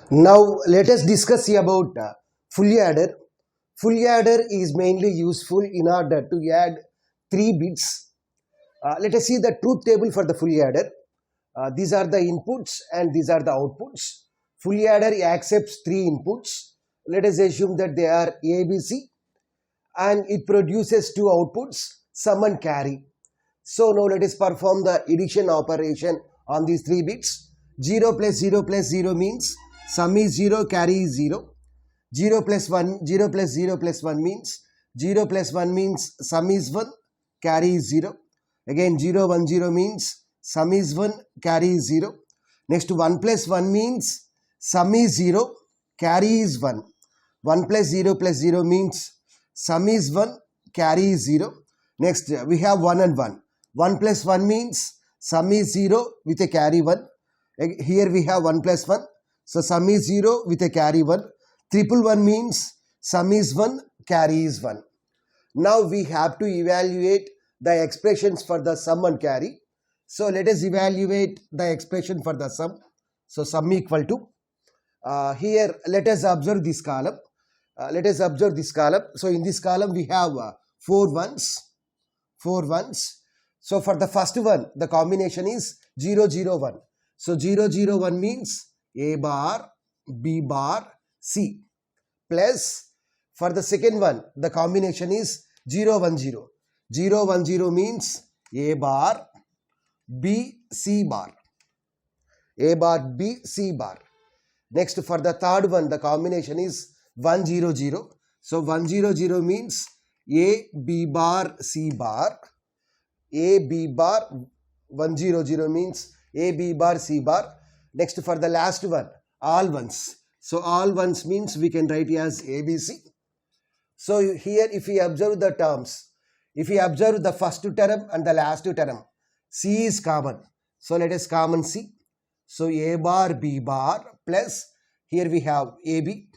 Now let us discuss about full adder. Full adder is mainly useful in order to add 3 bits. Let us see the truth table for the full adder. These are the inputs and these are the outputs. Full adder accepts 3 inputs. Let us assume that they are A, B, C, and it produces 2 outputs, sum and carry. So now let us perform the addition operation on these 3 bits. 0 plus 0 plus 0 means sum is 0, carry is 0. 0 plus 1, 0 plus 0 plus 1 means 0 plus 1 means sum is 1, carry is 0. Again 0, 1, 0 means sum is 1, carry is 0. Next 1 plus 1 means sum is 0, carry is 1. 1 plus 0 plus 0 means sum is 1, carry is 0. Next we have 1 and 1. 1 plus 1 means sum is 0 with a carry 1. Here we have 1 plus 1. So sum is 0 with a carry 1. Triple 1 means sum is 1, carry is 1. Now we have to evaluate the expressions for the sum and carry. So let us evaluate the expression for the sum. So sum equal to, here let us observe this column. So in this column we have 4 ones. So for the first one, the combination is 0, 0, 1. So 0, 0, 1 means A bar, B bar, C. Plus for the second one, the combination is 0, 1, 0. 0, 1, 0 means A bar, B, C bar. A bar, B, C bar. Next for the third one, the combination is 1, 0, 0. So 1, 0, 0 means A, B bar, C bar. A, B bar, 1, 0, 0 means A, B bar, C bar. Next for the last one, all ones. So all ones means we can write as ABC. So here if we observe the terms, if we observe the first term and the last term, C is common. So let us common C. So A bar, B bar plus here we have AB.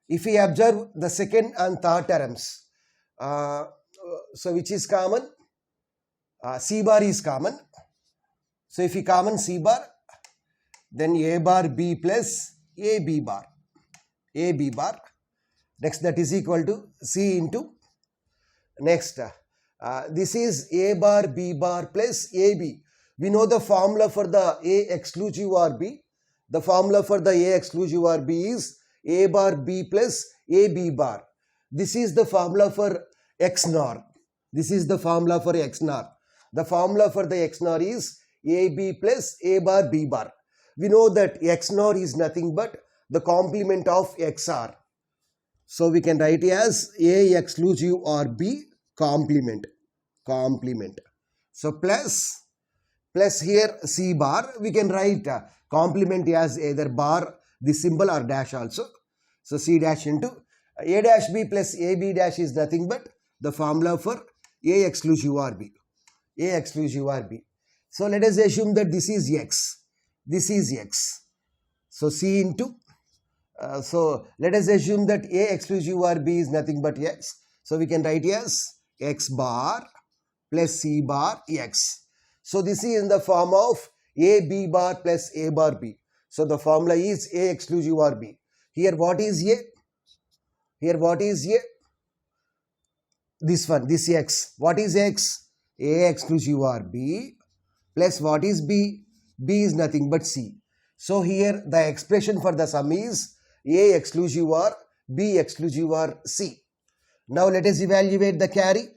If we observe the second and third terms, so which is common? C bar is common. So if we common C bar, then A bar B plus AB bar. AB bar. Next that is equal to C into. Next, this is A bar B bar plus AB. We know the formula for the A exclusive or B. The formula for the A exclusive or B is A bar B plus AB bar. This is the formula for XNOR. The formula for the XNOR is AB plus A bar B bar. We know that XNOR is nothing but the complement of XR. So we can write it as A exclusive or B complement. So plus here C bar, we can write complement as either bar, this symbol or dash also. So C dash into A dash B plus AB dash is nothing but the formula for A exclusive or B. So let us assume that this is X. So C into, so let us assume that A exclusive or B is nothing but X. So we can write as X bar plus C bar X. So this is in the form of A B bar plus A bar B. So the formula is A exclusive or B. Here what is A? This one, this X. What is X? A exclusive or B plus what is B? B is nothing but C. So here the expression for the sum is A exclusive or B exclusive or C. Now let us evaluate the carry.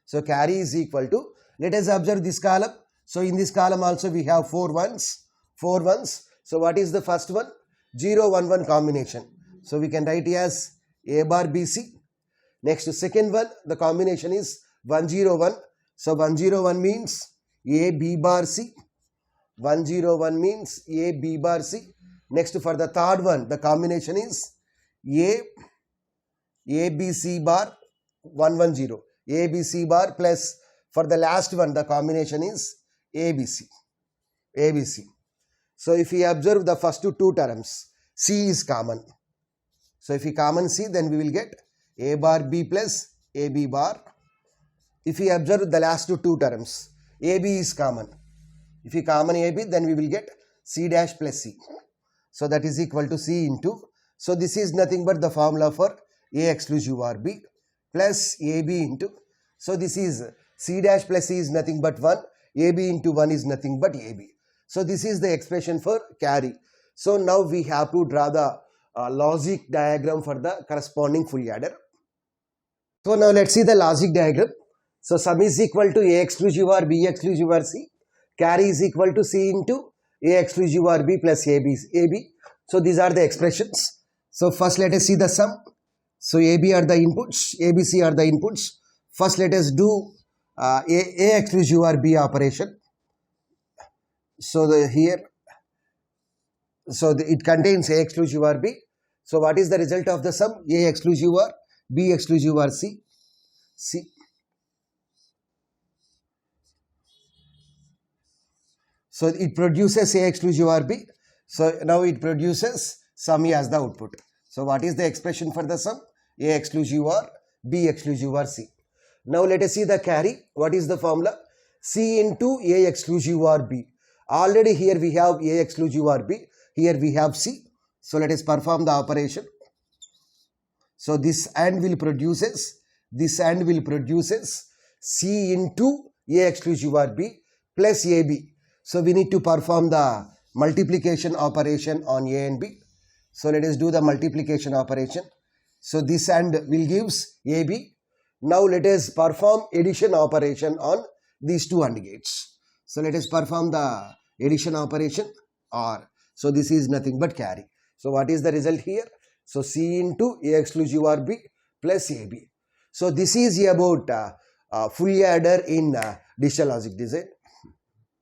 So carry is equal to, let us observe this column. So in this column also we have 4 ones. So what is the first one? 0, 1, 1 combination. So we can write it as A bar B C. Next second one, the combination is 1, 0, 1. So 1, 0, 1 means A B bar C. 1, 0, 1 means A B bar C. Next for the third one, the combination is A B C bar 1, 1, 0. A B C bar plus for the last one, the combination is ABC. So if we observe the first two terms, C is common. So if we common C, then we will get A bar B plus AB bar. If we observe the last two terms, AB is common. If we common AB, then we will get C dash plus C. So that is equal to C into, so this is nothing but the formula for A exclusive RB plus AB into, so this is C dash plus C is nothing but 1, AB into 1 is nothing but AB. So this is the expression for carry. So now we have to draw the logic diagram for the corresponding full adder. So now let's see the logic diagram. So sum is equal to A exclusive or B exclusive or C. Carry is equal to C into A exclusive or B plus AB. So these are the expressions. So first let us see the sum. So AB are the inputs, ABC are the inputs. First let us do A exclusive or B operation. So it contains A exclusive or B. So what is the result of the sum? A exclusive or B exclusive or C? C. So it produces A exclusive or B. So now it produces sum as the output. So what is the expression for the sum? A exclusive or B exclusive or C. Now let us see the carry. What is the formula? C into A exclusive or B. Already here we have A exclusive or B. Here we have C. So let us perform the operation. So this AND will produces C into A exclusive or B plus AB. So we need to perform the multiplication operation on A and B. So let us do the multiplication operation. So this AND will gives AB. Now let us perform addition operation on these two AND gates. So let us perform the addition operation or, so this is nothing but carry. So what is the result here? So C into A exclusive or B plus AB. So this is about full adder in digital logic design.